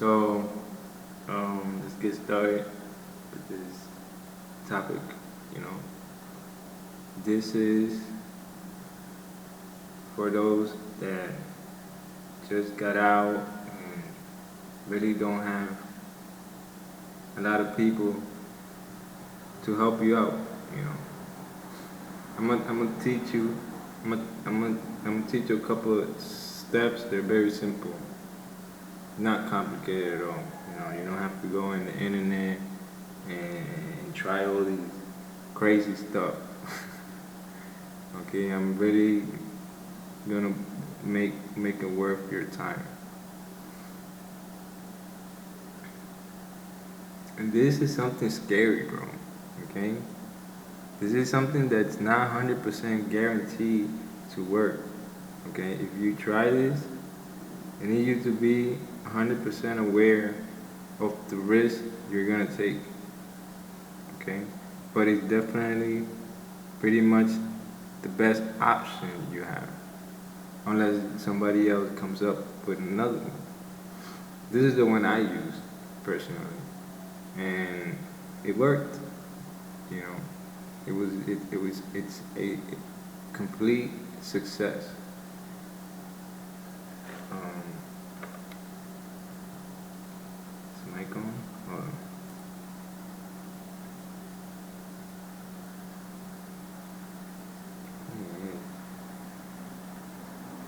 So, let's get started with this topic. You know, this is for those that just got out and really don't have a lot of people to help you out. You know, I'm gonna teach you. I'm gonna teach you a couple of steps. They're very simple, not complicated at all. You don't have to go on the internet and try all these crazy stuff. Okay, I'm really gonna make it worth your time. And this is something scary, bro. Okay, this is something that's not 100% guaranteed to work. Okay, if you try this, I need you to be 100% aware of the risk you're gonna take. Okay, but it's definitely pretty much the best option you have, unless somebody else comes up with another one. This is the one I used personally, and it worked. You know, it's a complete success. Um, is the mic on? Hold on.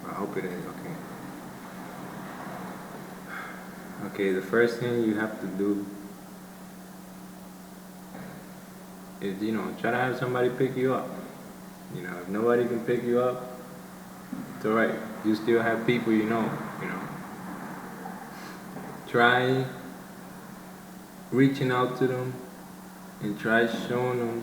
I hope it is okay. Okay, the first thing you have to do is, try to have somebody pick you up. If nobody can pick you up, it's alright. You still have people you know. Try reaching out to them and try showing them,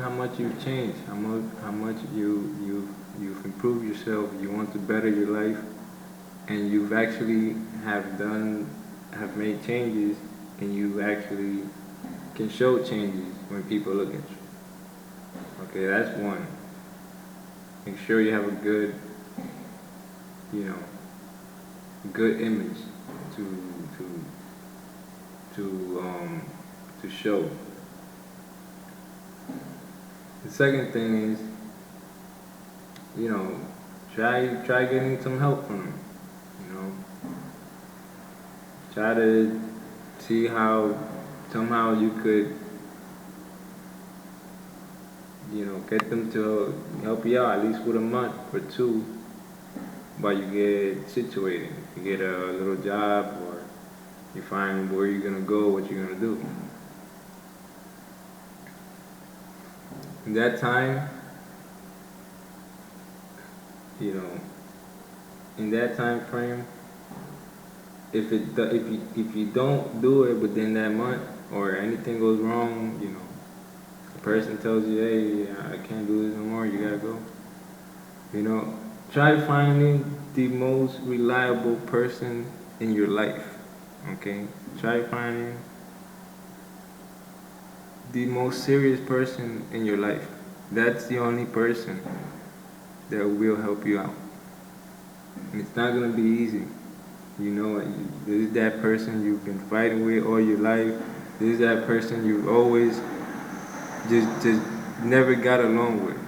how much you've changed, how much you've improved yourself. You want to better your life, and you've actually have made changes, and you actually can show changes when people look at you. Okay, that's one. Make sure you have a good image to to show. The second thing is, try getting some help from them. Try to see how somehow you could, get them to help you out at least with a month or two while you get situated. You get a little job, or you find where you're gonna go, what you're gonna do. In that time, in that time frame, if you don't do it within that month, or anything goes wrong, the person tells you, hey, I can't do this no more, you gotta go. Try finding the most reliable person in your life. Okay, try finding the most serious person in your life. That's the only person that will help you out. And it's not gonna be easy. This is that person you've been fighting with all your life. This is that person you've always just never got along with.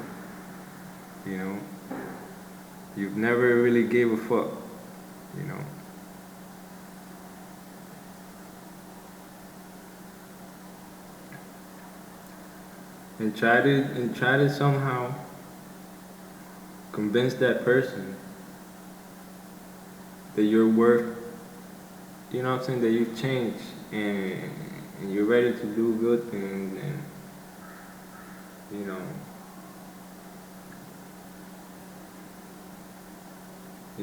You've never really gave a fuck. And try to somehow convince that person that you're worth, that you've changed, and you're ready to do good things, and you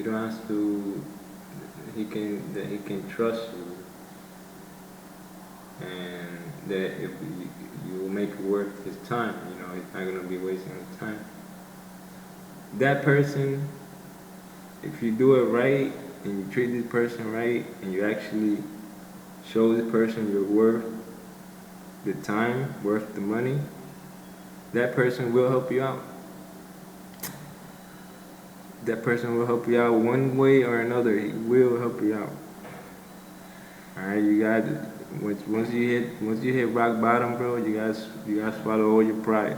don't have to, that he can trust you, and that if you will make it worth his time. He's not gonna be wasting his time. That person, if you do it right, and you treat this person right, and you actually show this person you're worth the time, worth the money, that person will help you out. that person will help you out one way or another. He will help you out. All right, you got once you hit rock bottom, bro. You gotta swallow all your pride.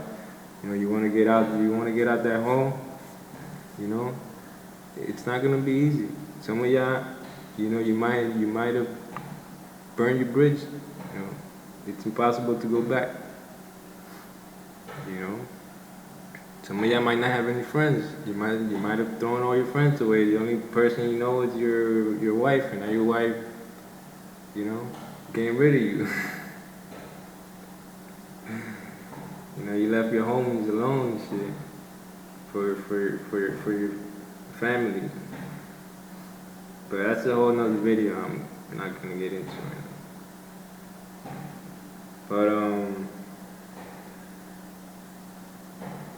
You know, you want to get out. You want to get out that hole. You know, it's not gonna be easy. Some of y'all, you know, you might have burned your bridge. You know, it's impossible to go back. You know, some of y'all might not have any friends. You might have thrown all your friends away. The only person you know is your wife, and now your wife, you know, getting rid of you. You know, you left your homies alone and shit for your family. But that's a whole nother video I'm not gonna get into right now. But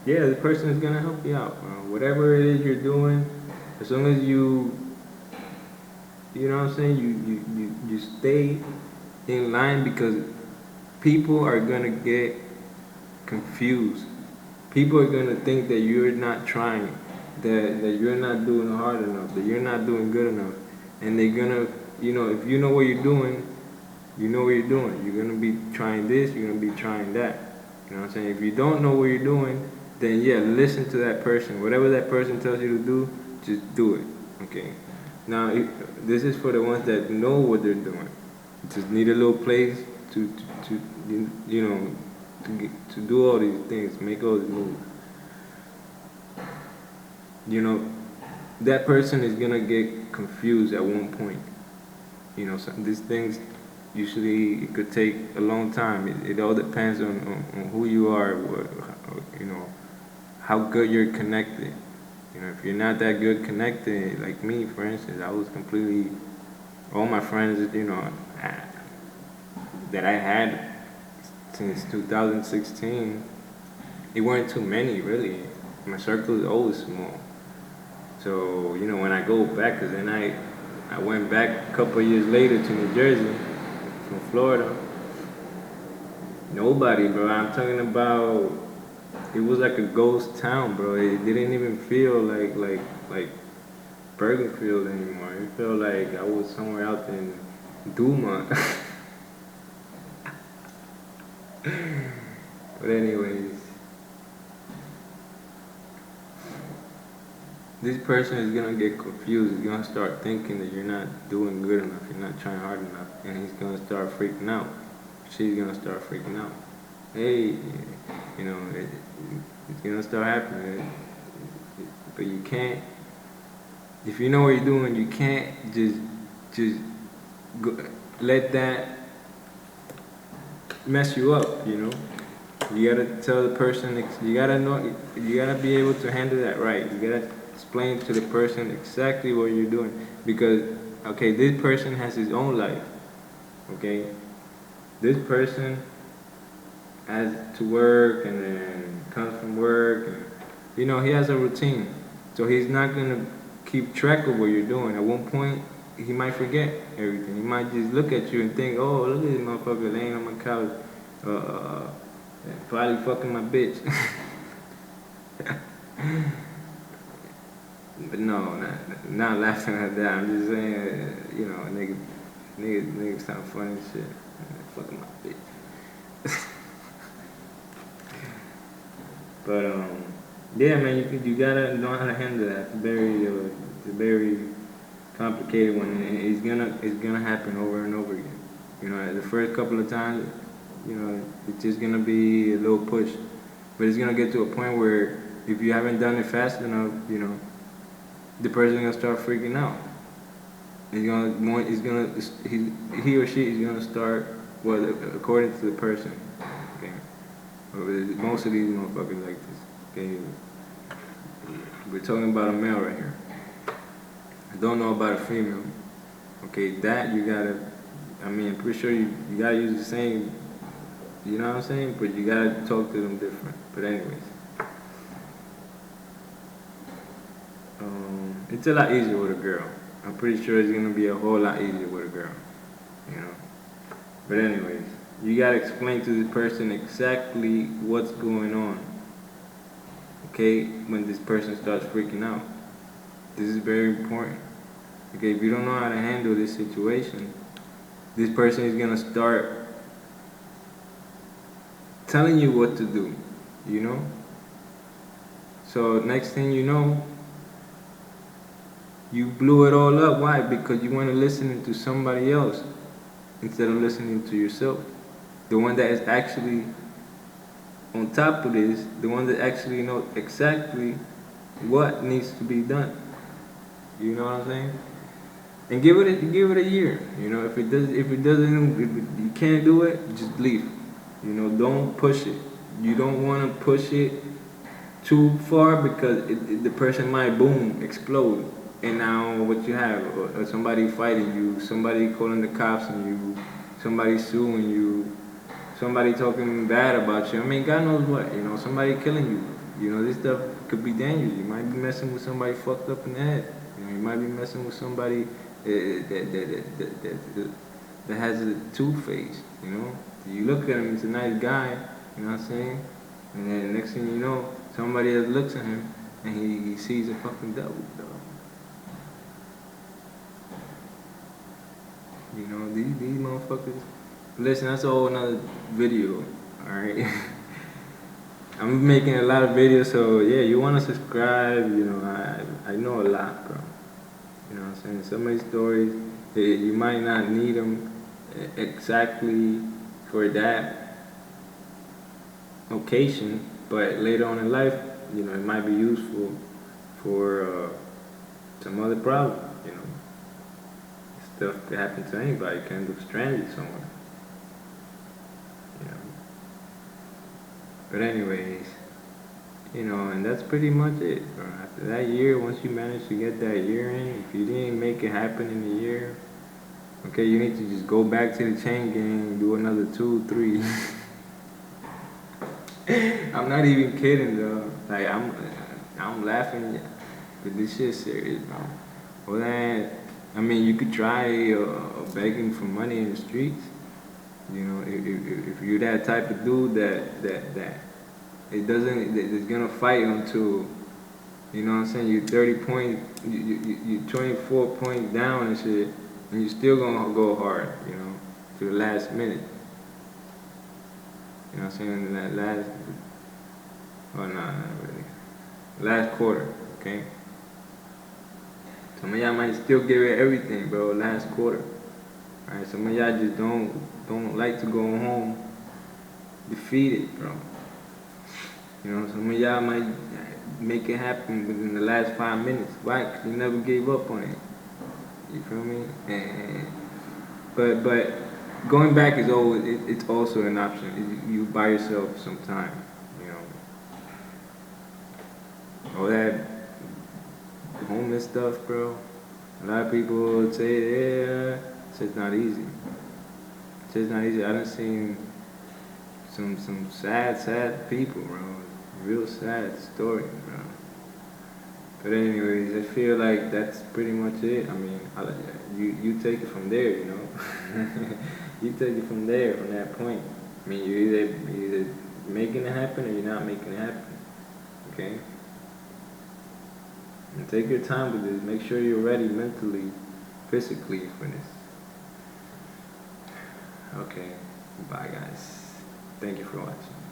yeah, the person is gonna help you out. Whatever it is you're doing, as long as you know what I'm saying, you stay in line, because people are gonna get confused. People are gonna think that you're not trying, that you're not doing hard enough, that you're not doing good enough, and they're gonna, you know, if you know what you're doing, you know what you're doing. You're gonna be trying this, you're gonna be trying that. You know what I'm saying? If you don't know what you're doing, then yeah, listen to that person. Whatever that person tells you to do, just do it. Okay. Now, this is for the ones that know what they're doing. Just need a little place to you know, to do all these things, make all these moves. You know, that person is gonna get confused at one point. You know, these things usually it could take a long time. It all depends on who you are, you know, how good you're connected. You know, if you're not that good connected, like me, for instance, I was completely, all my friends, you know, that I had since 2016, it weren't too many, really. My circle is always small. So, you know, when I go back, because then I went back a couple of years later to New Jersey from Florida. Nobody, bro. I'm talking about, it was like a ghost town, bro. It didn't even feel like Bergenfield anymore. It felt like I was somewhere out in Duma. But anyways, this person is gonna get confused. He's gonna start thinking that you're not doing good enough, you're not trying hard enough, and he's gonna start freaking out. She's gonna start freaking out. Hey, you know, it's gonna start happening. But you can't, if you know what you're doing, you can't just go, let that mess you up, you know? You gotta tell the person, you gotta know, you gotta be able to handle that right. You gotta explain to the person exactly what you're doing. Because, okay, this person has his own life, okay? This person has to work and then comes from work, and, you know, he has a routine. So he's not gonna keep track of what you're doing. At one point, he might forget everything. He might just look at you and think, oh, look at this motherfucker laying on my couch, probably fucking my bitch. But no, not laughing at that. I'm just saying, you know, niggas sound funny and shit. Fucking my bitch. But yeah, man, you gotta know how to handle that. It's a very complicated one. And it's gonna happen over and over again. You know, the first couple of times, you know, it's just gonna be a little push, but it's gonna get to a point where if you haven't done it fast enough, you know, the person's gonna start freaking out. He or she is gonna start, well, according to the person, okay. Most of these motherfuckers like this, okay. We're talking about a male right here. I don't know about a female. Okay, that you gotta, I mean, I'm pretty sure you gotta use the same, you know what I'm saying? But you gotta talk to them different. But anyways. It's a lot easier with a girl. I'm pretty sure it's gonna be a whole lot easier with a girl. You know? But anyways, you gotta explain to the person exactly what's going on. Okay? When this person starts freaking out. This is very important. Okay, if you don't know how to handle this situation, this person is gonna start telling you what to do, you know? So next thing you know, you blew it all up. Why? Because you want to listen to somebody else instead of listening to yourself. The one that is actually on top of this, the one that actually knows exactly what needs to be done. You know what I'm saying? And give it a year. You know, if it doesn't, if you can't do it, just leave. You know, don't push it. You don't want to push it too far because the person might boom, explode, and now what you have, or somebody fighting you, somebody calling the cops on you, somebody suing you, somebody talking bad about you. I mean, God knows what, you know, somebody killing you. You know, this stuff could be dangerous. You might be messing with somebody fucked up in the head. You know, you might be messing with somebody that has a two-face, you know. You look at him, he's a nice guy, you know what I'm saying? And then the next thing you know, somebody else looks at him and he sees a fucking devil, dog. You know, these motherfuckers. Listen, that's a whole nother video, alright? I'm making a lot of videos, so yeah, you wanna subscribe, you know, I know a lot, bro. You know what I'm saying? Some of these stories, you might not need them exactly for that occasion, but later on in life, you know, it might be useful for some other problem, you know. Stuff could happen to anybody, you can look stranded somewhere, you know. But anyways, you know, and that's pretty much it, bro. After that year, once you manage to get that year in, if you didn't make it happen in a year, okay, you need to just go back to the chain gang, do another 2, 3. I'm not even kidding, though. Like, I'm laughing, but this shit's serious, bro. Well, then, I mean, you could try begging for money in the streets. You know, if you're that type of dude that it's gonna fight until, you know what I'm saying, you're 30 points, you're 24 points down and shit, and you're still gonna go hard, you know, to the last minute. You know what I'm saying? That last, oh no, not really. Last quarter, okay? Some of y'all might still give it everything, bro, last quarter. Alright, some of y'all just don't like to go home defeated, bro. You know, some of y'all might make it happen within the last 5 minutes. Why? 'Cause you never gave up on it. You feel me? And but going back is always it's also an option. You buy yourself some time. You know, all that homeless stuff, bro. A lot of people say, yeah, it's just not easy. It's just not easy. I done seen some sad people, bro. Real sad story, bro. But anyways, I feel like that's pretty much it. I mean, you take it from there, you know. You take it from there, from that point. I mean, you're either making it happen or you're not making it happen. Okay? And take your time with this. Make sure you're ready mentally, physically for this. Okay. Bye, guys. Thank you for watching.